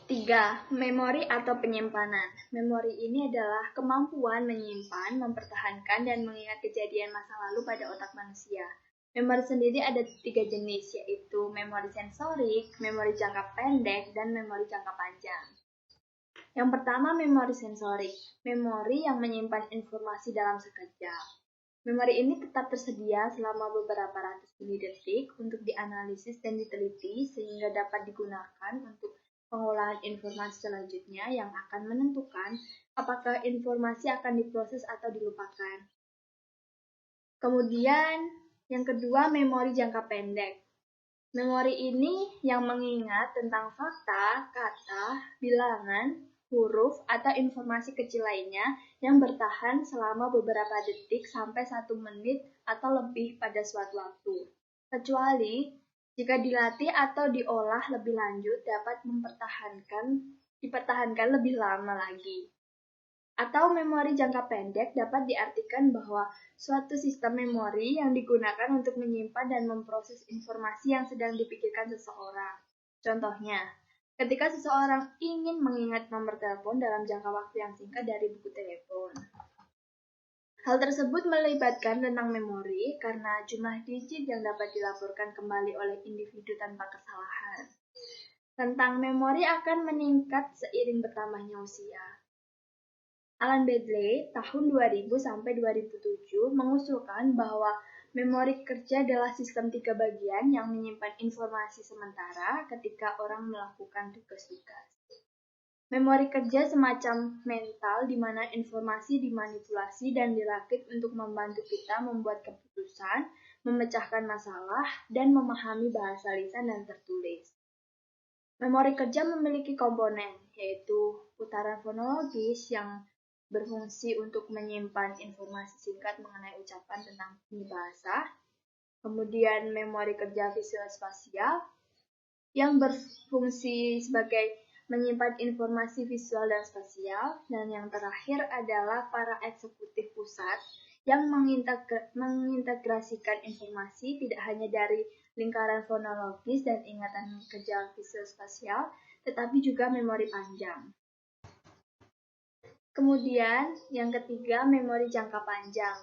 3. Memori atau penyimpanan. Memori ini adalah kemampuan menyimpan, mempertahankan, dan mengingat kejadian masa lalu pada otak manusia. Memori sendiri ada 3 jenis, yaitu memori sensorik, memori jangka pendek, dan memori jangka panjang. Yang pertama, memori sensorik. Memori yang menyimpan informasi dalam sekejap. Memori ini tetap tersedia selama beberapa ratus milidetik untuk dianalisis dan diteliti sehingga dapat digunakan untuk pengolahan informasi selanjutnya yang akan menentukan apakah informasi akan diproses atau dilupakan. Kemudian, yang kedua, memori jangka pendek. Memori ini yang mengingat tentang fakta, kata, bilangan, huruf, atau informasi kecil lainnya yang bertahan selama beberapa detik sampai 1 menit atau lebih pada suatu waktu. Kecuali jika dilatih atau diolah lebih lanjut dapat dipertahankan lebih lama lagi. Atau memori jangka pendek dapat diartikan bahwa suatu sistem memori yang digunakan untuk menyimpan dan memproses informasi yang sedang dipikirkan seseorang. Contohnya, ketika seseorang ingin mengingat nomor telepon dalam jangka waktu yang singkat dari buku telepon. Hal tersebut melibatkan tentang memori karena jumlah digit yang dapat dilaporkan kembali oleh individu tanpa kesalahan. Rentang memori akan meningkat seiring bertambahnya usia. Alan Baddeley tahun 2000 sampai 2007 mengusulkan bahwa memori kerja adalah sistem 3 bagian yang menyimpan informasi sementara ketika orang melakukan tugas-tugas. Memori kerja semacam mental di mana informasi dimanipulasi dan dirakit untuk membantu kita membuat keputusan, memecahkan masalah, dan memahami bahasa lisan dan tertulis. Memori kerja memiliki komponen, yaitu putaran fonologis yang berfungsi untuk menyimpan informasi singkat mengenai ucapan tentang bunyi bahasa. Kemudian memori kerja visual spasial yang berfungsi sebagai menyimpan informasi visual dan spasial. Dan yang terakhir adalah para eksekutif pusat yang mengintegrasikan informasi tidak hanya dari lingkaran fonologis dan ingatan kerja visual spasial, tetapi juga memori panjang. Kemudian, yang ketiga, memori jangka panjang.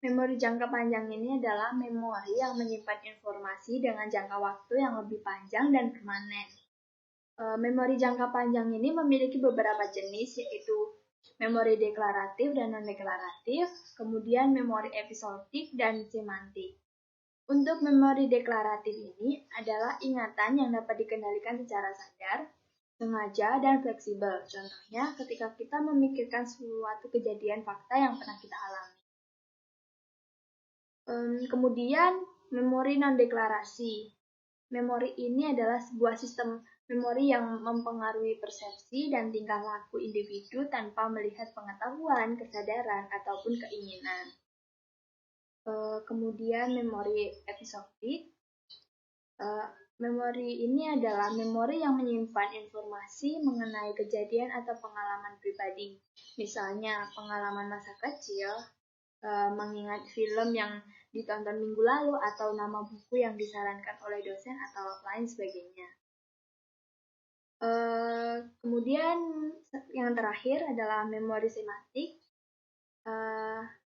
Memori jangka panjang ini adalah memori yang menyimpan informasi dengan jangka waktu yang lebih panjang dan permanen. Memori jangka panjang ini memiliki beberapa jenis, yaitu memori deklaratif dan non-deklaratif, kemudian memori episodik dan semantik. Untuk memori deklaratif ini adalah ingatan yang dapat dikendalikan secara sadar, sengaja, dan fleksibel. Contohnya ketika kita memikirkan suatu kejadian fakta yang pernah kita alami. Kemudian memori non-deklarasi. Memori ini adalah sebuah sistem memori yang mempengaruhi persepsi dan tingkah laku individu tanpa melihat pengetahuan, kesadaran, ataupun keinginan. Kemudian memori episodik. Memori ini adalah memori yang menyimpan informasi mengenai kejadian atau pengalaman pribadi. Misalnya pengalaman masa kecil, mengingat film yang ditonton minggu lalu, atau nama buku yang disarankan oleh dosen atau lain sebagainya. Kemudian yang terakhir adalah memori semantik.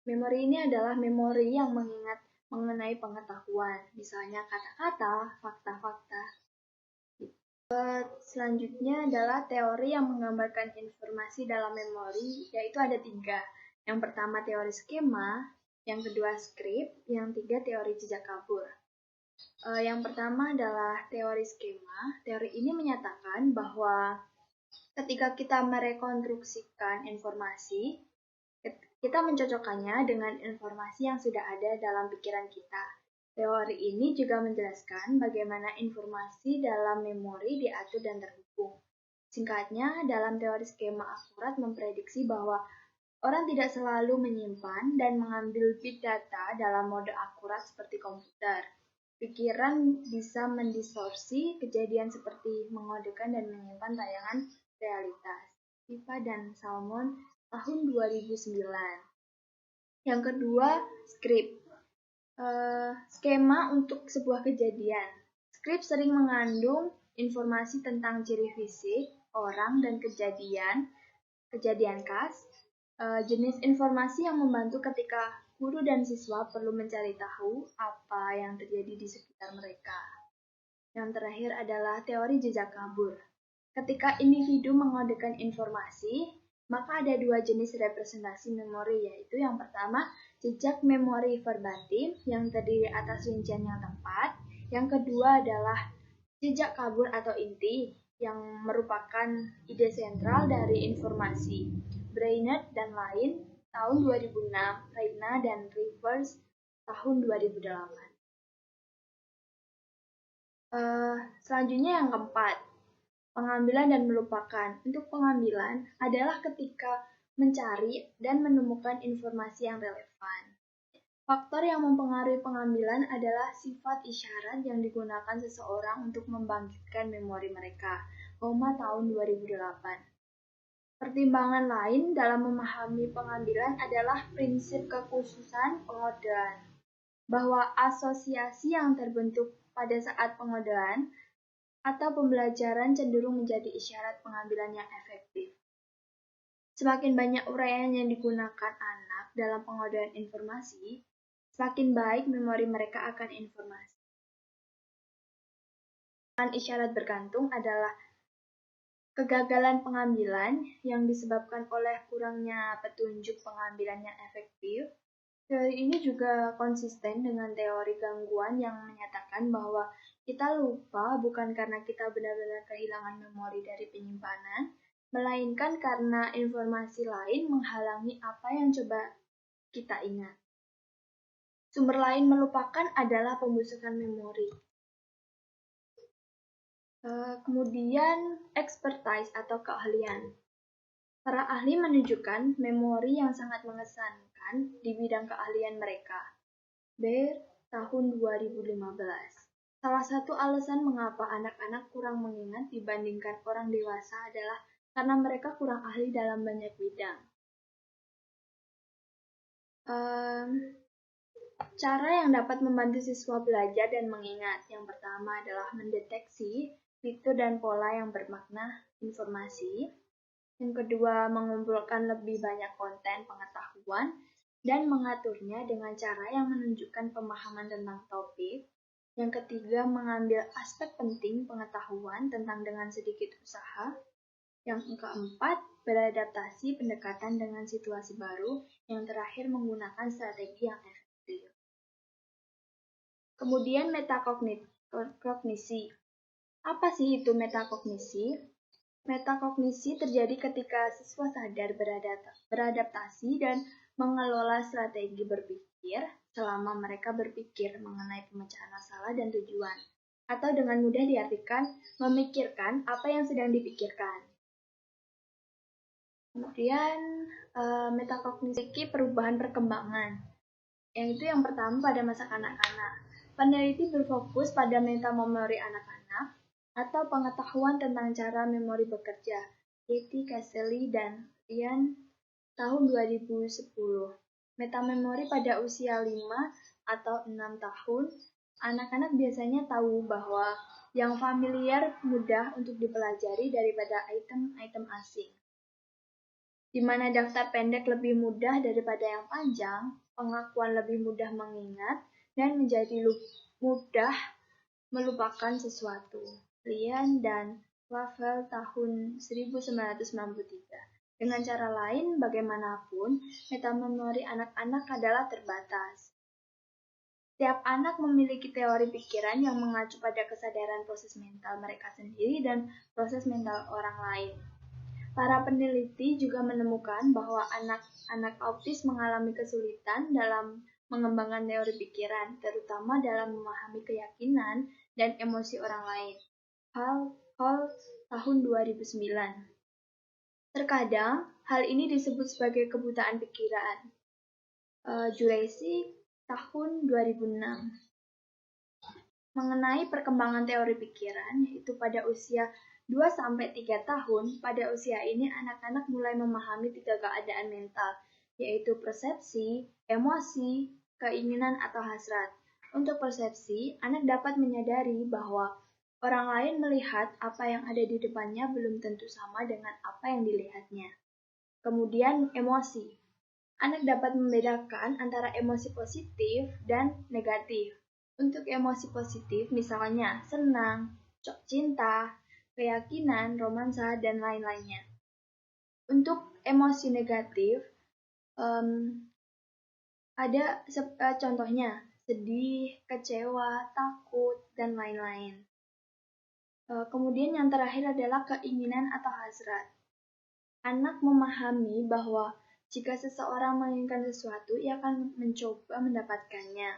Memori ini adalah memori yang mengingat mengenai pengetahuan, misalnya kata-kata, fakta-fakta. Selanjutnya adalah teori yang menggambarkan informasi dalam memori, yaitu ada 3. Yang pertama teori skema, yang kedua skrip, yang ketiga teori jejak kabur. Yang pertama adalah teori skema. Teori ini menyatakan bahwa ketika kita merekonstruksikan informasi, kita mencocokkannya dengan informasi yang sudah ada dalam pikiran kita. Teori ini juga menjelaskan bagaimana informasi dalam memori diatur dan terhubung. Singkatnya, dalam teori skema akurat memprediksi bahwa orang tidak selalu menyimpan dan mengambil bit data dalam mode akurat seperti komputer. Pikiran bisa mendistorsi kejadian seperti mengodekan dan menyimpan tayangan realitas. Pipa dan Salmon tahun 2009. Yang kedua, skrip. Skema untuk sebuah kejadian. Skrip sering mengandung informasi tentang ciri fisik, orang dan kejadian khas, jenis informasi yang membantu ketika guru dan siswa perlu mencari tahu apa yang terjadi di sekitar mereka. Yang terakhir adalah teori jejak kabur. Ketika individu mengodekan informasi, maka ada dua jenis representasi memori, yaitu yang pertama, jejak memori verbatim yang terdiri atas rincian yang tepat. Yang kedua adalah jejak kabur atau inti, yang merupakan ide sentral dari informasi. Brainerd dan lain, tahun 2006, Reina dan Rivers, tahun 2008. Selanjutnya yang keempat, pengambilan dan melupakan. Untuk pengambilan adalah ketika mencari dan menemukan informasi yang relevan. Faktor yang mempengaruhi pengambilan adalah sifat isyarat yang digunakan seseorang untuk membangkitkan memori mereka. Tahun 2008. Pertimbangan lain dalam memahami pengambilan adalah prinsip kekhususan pengodean, bahwa asosiasi yang terbentuk pada saat pengodean atau pembelajaran cenderung menjadi isyarat pengambilan yang efektif. Semakin banyak uraian yang digunakan anak dalam pengodean informasi, semakin baik memori mereka akan informasi. Isyarat bergantung adalah kegagalan pengambilan yang disebabkan oleh kurangnya petunjuk pengambilan yang efektif. Teori ini juga konsisten dengan teori gangguan yang menyatakan bahwa kita lupa bukan karena kita benar-benar kehilangan memori dari penyimpanan, melainkan karena informasi lain menghalangi apa yang coba kita ingat. Sumber lain melupakan adalah pembusukan memori. Kemudian expertise atau keahlian. Para ahli menunjukkan memori yang sangat mengesankan di bidang keahlian mereka. Tahun 2015. Salah satu alasan mengapa anak-anak kurang mengingat dibandingkan orang dewasa adalah karena mereka kurang ahli dalam banyak bidang. Cara yang dapat membantu siswa belajar dan mengingat. Yang pertama adalah mendeteksi fitur dan pola yang bermakna informasi. Yang kedua, mengumpulkan lebih banyak konten pengetahuan dan mengaturnya dengan cara yang menunjukkan pemahaman tentang topik. Yang ketiga, mengambil aspek penting pengetahuan tentang dengan sedikit usaha. Yang keempat, beradaptasi pendekatan dengan situasi baru. Yang terakhir, menggunakan strategi yang efektif. Kemudian metakognisi. Apa sih itu metakognisi? Metakognisi terjadi ketika siswa sadar beradaptasi dan mengelola strategi berpikir selama mereka berpikir mengenai pemecahan masalah dan tujuan, atau dengan mudah diartikan memikirkan apa yang sedang dipikirkan. Kemudian metakognisi perubahan perkembangan, yaitu yang pertama pada masa kanak-kanak. Peneliti berfokus pada metamemori anak-anak atau pengetahuan tentang cara memori bekerja, Katie Casely dan Ryan, tahun 2010. Metamemori pada usia 5 atau 6 tahun, anak-anak biasanya tahu bahwa yang familiar mudah untuk dipelajari daripada item-item asing. Di mana daftar pendek lebih mudah daripada yang panjang, pengakuan lebih mudah mengingat, dan menjadi mudah melupakan sesuatu. Ryan dan Wavell tahun 1993. Dengan cara lain, bagaimanapun, metamemori anak-anak adalah terbatas. Setiap anak memiliki teori pikiran yang mengacu pada kesadaran proses mental mereka sendiri dan proses mental orang lain. Para peneliti juga menemukan bahwa anak-anak autis mengalami kesulitan dalam mengembangkan teori pikiran, terutama dalam memahami keyakinan dan emosi orang lain. Hall tahun 2009. Terkadang, hal ini disebut sebagai kebutaan pikiran. Jureci tahun 2006. Mengenai perkembangan teori pikiran, yaitu pada usia 2-3 tahun, pada usia ini anak-anak mulai memahami 3 keadaan mental, yaitu persepsi, emosi, keinginan atau hasrat. Untuk persepsi, anak dapat menyadari bahwa Orang lain melihat apa yang ada di depannya belum tentu sama dengan apa yang dilihatnya. Kemudian emosi. Anak dapat membedakan antara emosi positif dan negatif. Untuk emosi positif misalnya senang, cinta, keyakinan, romansa, dan lain-lainnya. Untuk emosi negatif, ada contohnya sedih, kecewa, takut, dan lain-lain. Kemudian yang terakhir adalah keinginan atau hasrat. Anak memahami bahwa jika seseorang menginginkan sesuatu, ia akan mencoba mendapatkannya.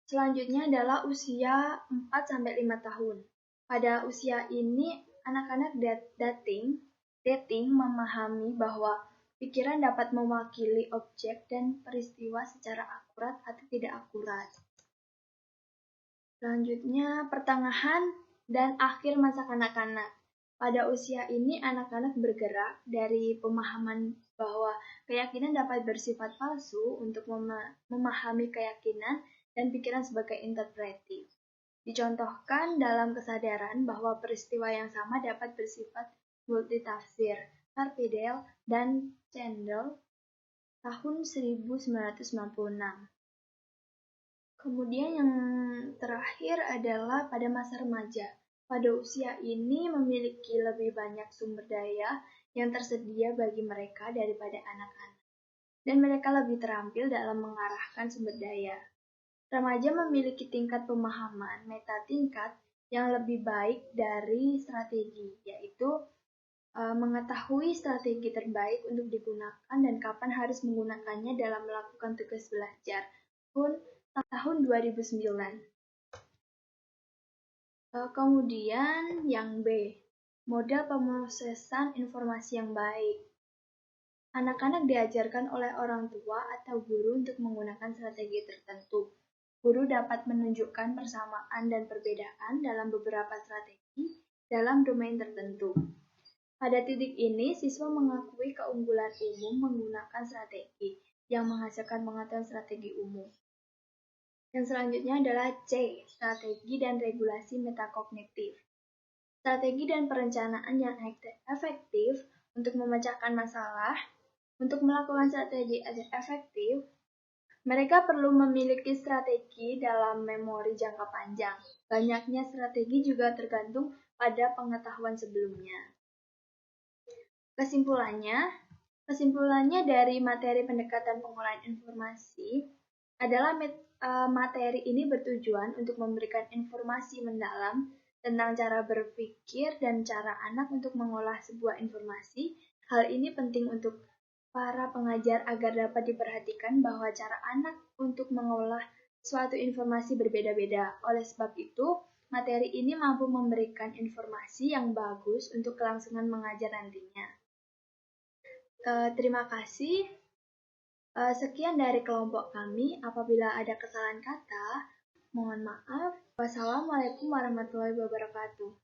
Selanjutnya adalah usia 4-5 tahun. Pada usia ini, anak-anak dating memahami bahwa pikiran dapat mewakili objek dan peristiwa secara akurat atau tidak akurat. Selanjutnya, pertengahan dan akhir masa kanak-kanak. Pada usia ini, anak-anak bergerak dari pemahaman bahwa keyakinan dapat bersifat palsu untuk memahami keyakinan dan pikiran sebagai interpretif. Dicontohkan dalam kesadaran bahwa peristiwa yang sama dapat bersifat multitafsir. Karpedel dan Candel tahun 1996. Kemudian yang terakhir adalah pada masa remaja. Pada usia ini memiliki lebih banyak sumber daya yang tersedia bagi mereka daripada anak-anak. Dan mereka lebih terampil dalam mengarahkan sumber daya. Remaja memiliki tingkat pemahaman metatingkat yang lebih baik dari strategi, yaitu mengetahui strategi terbaik untuk digunakan dan kapan harus menggunakannya dalam melakukan tugas belajar. Tahun 2009. Kemudian yang B, model pemrosesan informasi yang baik. Anak-anak diajarkan oleh orang tua atau guru untuk menggunakan strategi tertentu. Guru dapat menunjukkan persamaan dan perbedaan dalam beberapa strategi dalam domain tertentu. Pada titik ini, siswa mengakui keunggulan umum menggunakan strategi yang menghasilkan pengetahuan strategi umum. Yang selanjutnya adalah C, strategi dan regulasi metakognitif. Strategi dan perencanaan yang efektif untuk memecahkan masalah. Untuk melakukan strategi efektif, mereka perlu memiliki strategi dalam memori jangka panjang. Banyaknya strategi juga tergantung pada pengetahuan sebelumnya. Kesimpulannya dari materi pendekatan pengolahan informasi adalah materi ini bertujuan untuk memberikan informasi mendalam tentang cara berpikir dan cara anak untuk mengolah sebuah informasi. Hal ini penting untuk para pengajar agar dapat diperhatikan bahwa cara anak untuk mengolah suatu informasi berbeda-beda. Oleh sebab itu, materi ini mampu memberikan informasi yang bagus untuk kelangsungan mengajar nantinya. Terima kasih. Sekian dari kelompok kami. Apabila ada kesalahan kata, mohon maaf. Wassalamualaikum warahmatullahi wabarakatuh.